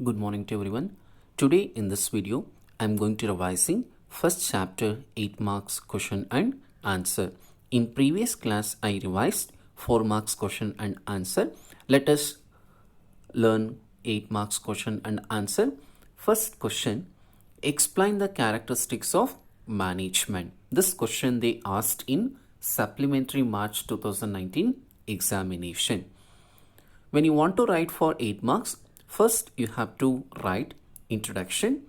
Good morning to everyone. Today in this video, I'm going to revising first chapter 8 marks question and answer. In previous class, I revised 4 marks question and answer. Let us learn 8 marks question and answer. First question, explain the characteristics of management. This question they asked in supplementary March 2019 examination. When you want to write for 8 marks, first you have to write introduction,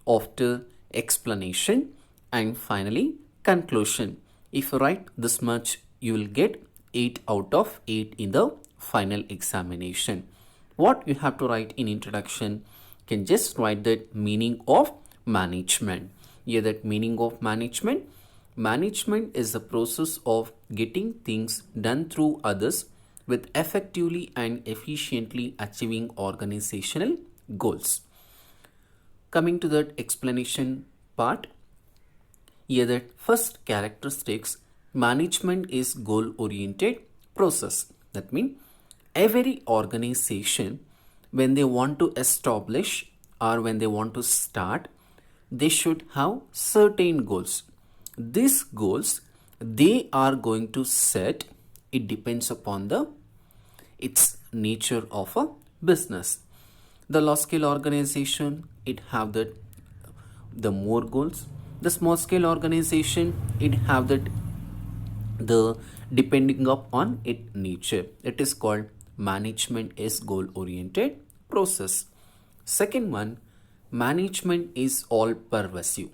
after explanation, and finally conclusion. If you write this much, you will get 8 out of 8 in the final examination. What you have to write in introduction, you can just write the meaning of management. Here that meaning of management is the process of getting things done through others with effectively and efficiently achieving organizational goals. Coming to that explanation part, here that first characteristics, management is goal-oriented process. That means every organization, when they want to establish or when they want to start, they should have certain goals. These goals they are going to set, it depends upon its nature of a business. The large scale organization, it have the more goals. The small scale organization, it have the depending upon its nature. It is called management is goal oriented process. Second one, management is all pervasive.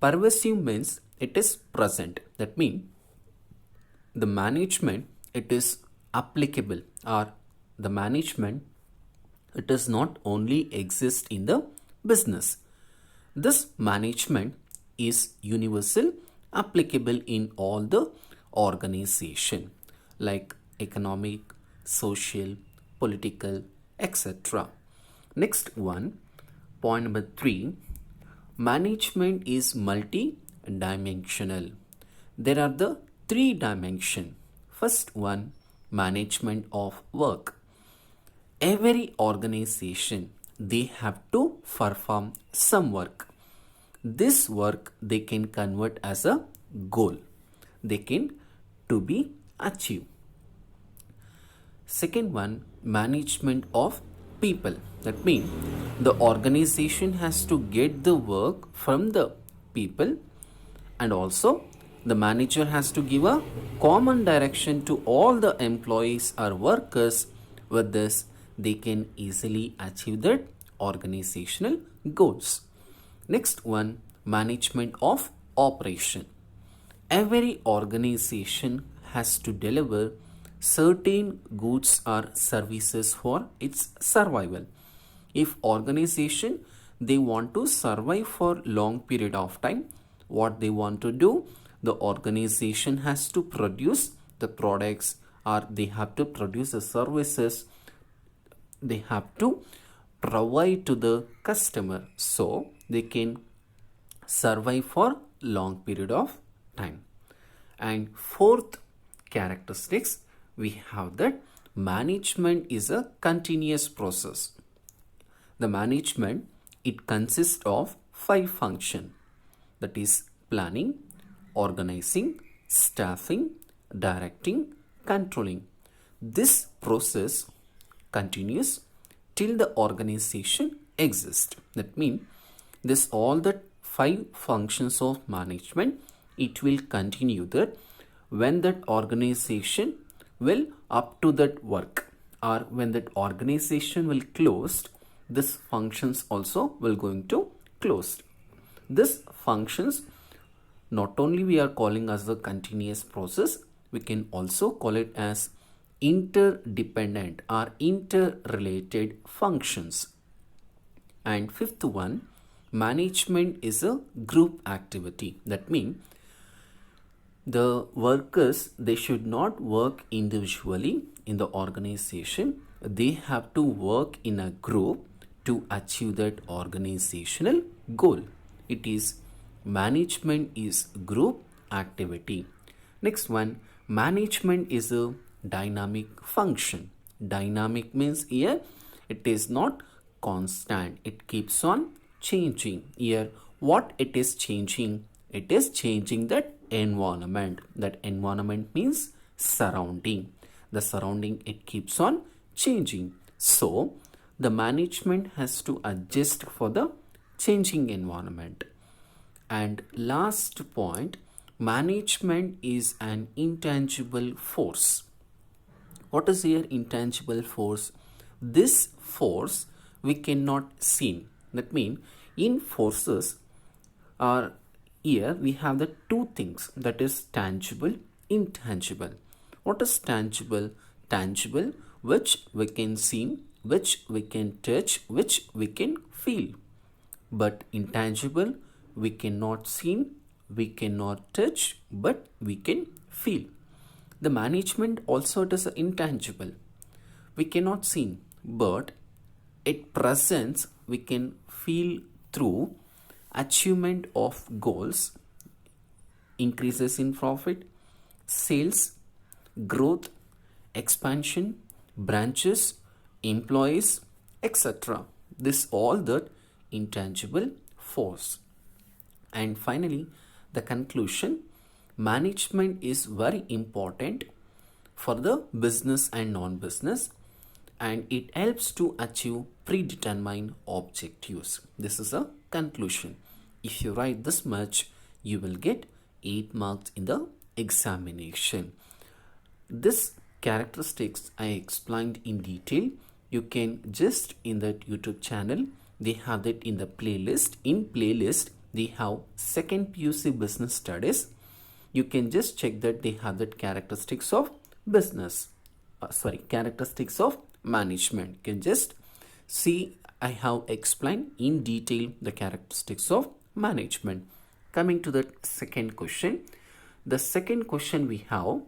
Pervasive means it is present. That means the management, it is applicable, or the management, it does not only exist in the business. This management is universal, applicable in all the organization like economic, social, political, etc. Next one, point number 3, management is multi-dimensional. There are the 3 dimensions. First one, management of work. Every organization, they have to perform some work. This work they can convert as a goal. They can to be achieved. Second one, management of people. That means the organization has to get the work from the people, and also the manager has to give a common direction to all the employees or workers. With this, they can easily achieve their organizational goals. Next one, management of operation. Every organization has to deliver certain goods or services for its survival. If organization, they want to survive for long period of time, what they want to do, the organization has to produce the products, or they have to produce the services, they have to provide to the customer, so they can survive for long period of time. And fourth characteristics, we have that management is a continuous process. The management, it consists of 5 functions, that is planning, organizing, staffing, directing, controlling. This process continues till the organization exists. That means this all the 5 functions of management, it will continue that when that organization will up to that work, or when that organization will close, this functions also will going to close. This functions not only we are calling as the continuous process, we can also call it as interdependent or interrelated functions. And fifth one, management is a group activity. That means the workers, they should not work individually in the organization. They have to work in a group to achieve that organizational goal. It is management is group activity. Next one, management is a dynamic function. Dynamic means here it is not constant. It keeps on changing. Here, what it is changing? It is changing that environment. That environment means surrounding. The surrounding, it keeps on changing. So, the management has to adjust for the changing environment. And last point, management is an intangible force. What is here intangible force? This force we cannot see. That means in forces are here we have the two things, that is tangible, intangible. What is tangible? Tangible, which we can see, which we can touch, which we can feel. But intangible, we cannot see, we cannot touch, but we can feel. The management also, it is intangible. We cannot see, but it presents, we can feel through achievement of goals, increases in profit, sales, growth, expansion, branches, employees, etc. This all that intangible force. And finally, the conclusion, management is very important for the business and non-business, and it helps to achieve predetermined objectives. This is a conclusion. If you write this much, you will get 8 marks in the examination. This characteristics I explained in detail. You can just in that YouTube channel, they have that in the playlist. In playlist, they have second PUC business studies. You can just check that they have that characteristics of business. Characteristics of management. You can just see I have explained in detail the characteristics of management. Coming to the second question. The second question we have,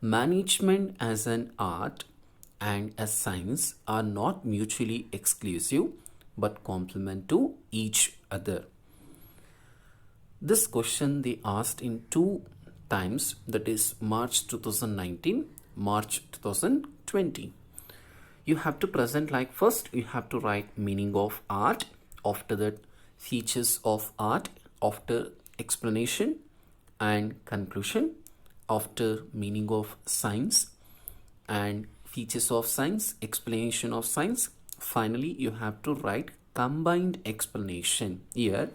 management as an art and a science are not mutually exclusive but complement to each other. This question they asked in 2 times, that is March 2019, March 2020. You have to present like first you have to write meaning of art, after that features of art, after explanation and conclusion, after meaning of science and features of science, explanation of science. Finally, you have to write combined explanation. Here,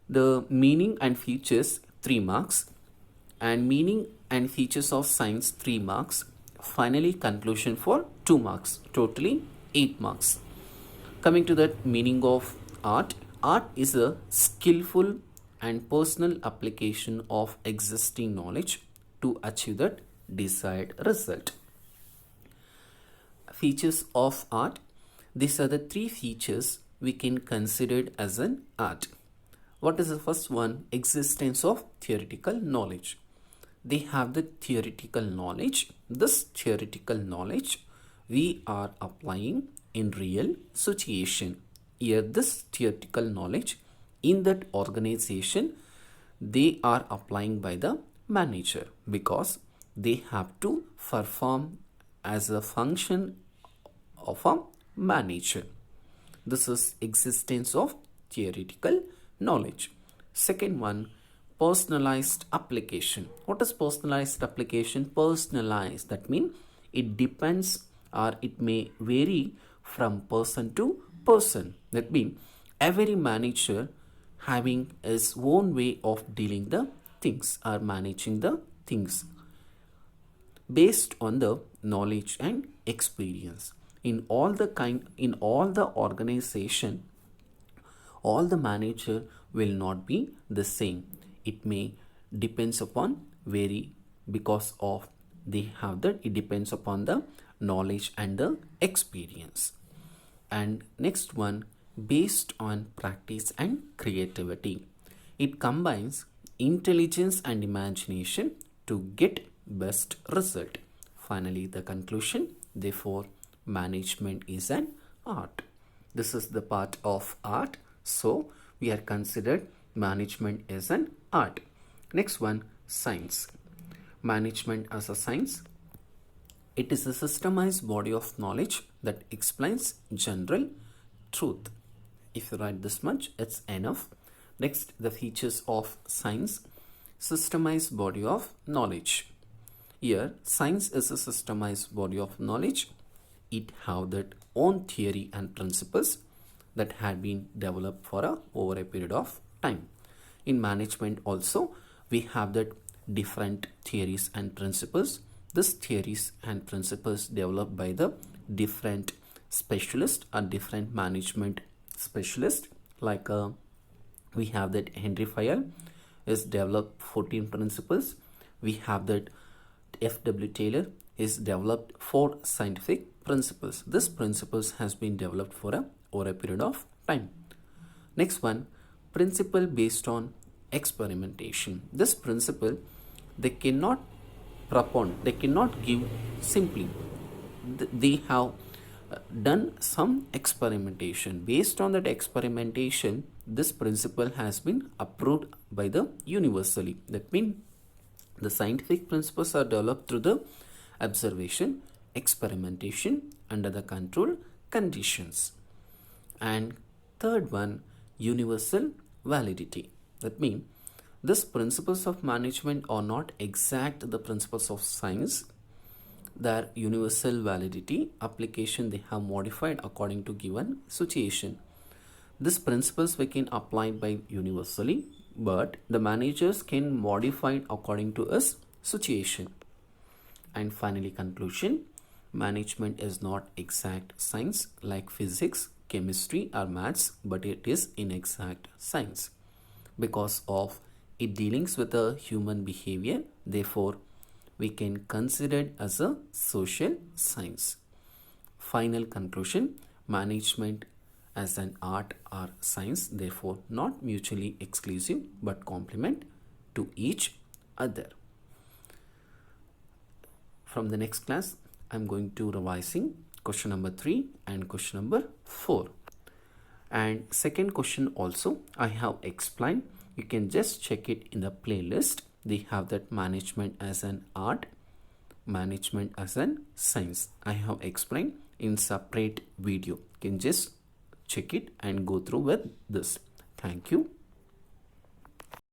the meaning and features 3 marks and meaning and features of science 3 marks. Finally, conclusion for 2 marks. Totally 8 marks. Coming to that meaning of art. Art is a skillful and personal application of existing knowledge to achieve that desired result. Features of art. These are the 3 features we can consider as an art. What is the first one? Existence of theoretical knowledge. They have the theoretical knowledge. This theoretical knowledge we are applying in real situation. Here this theoretical knowledge in that organization they are applying by the manager because they have to perform as a function of a manager. This is existence of theoretical knowledge. Second one, personalized application. What is personalized application? Personalized, that means it depends or it may vary from person to person. That means every manager having his own way of dealing the things or managing the things based on the knowledge and experience. In all the organization, all the manager will not be the same. It may depends upon vary because of they have that it depends upon the knowledge and the experience. And next one, based on practice and creativity. It combines intelligence and imagination to get best result. Finally, the conclusion, therefore management is an art. This is the part of art. So we are considered management as an art. Next one, science. Management as a science. It is a systemized body of knowledge that explains general truth. If you write this much, it's enough. Next, the features of science. Systemized body of knowledge. Here, science is a systemized body of knowledge. It have that own theory and principles that had been developed for over a period of time. In management also, we have that different theories and principles. These theories and principles developed by the different specialists or different management specialists. Like we have that Henry Fayol is developed 14 principles. We have that F.W. Taylor is developed 4 scientific principles. This principles has been developed for over a period of time. Next one, principle based on experimentation. This principle they cannot propound, they cannot give simply. They have done some experimentation. Based on that experimentation, this principle has been approved by the universally. That means the scientific principles are developed through the observation, experimentation under the controlled conditions. And third one, universal validity. That means these principles of management are not exact the principles of science. Their universal validity application they have modified according to given situation. These principles we can apply by universally, but the managers can modify it according to a situation. And finally, conclusion, management is not exact science like physics, chemistry or maths, but it is inexact science because of it dealings with a human behavior. Therefore, we can consider it as a social science. Final conclusion, management as an art or science, therefore not mutually exclusive but complement to each other. From the next class, I'm going to revising question number 3 and question number 4. And second question also I have explained. You can just check it in the playlist. They have that management as an art, management as an science. I have explained in separate video. You can just check it and go through with this. Thank you.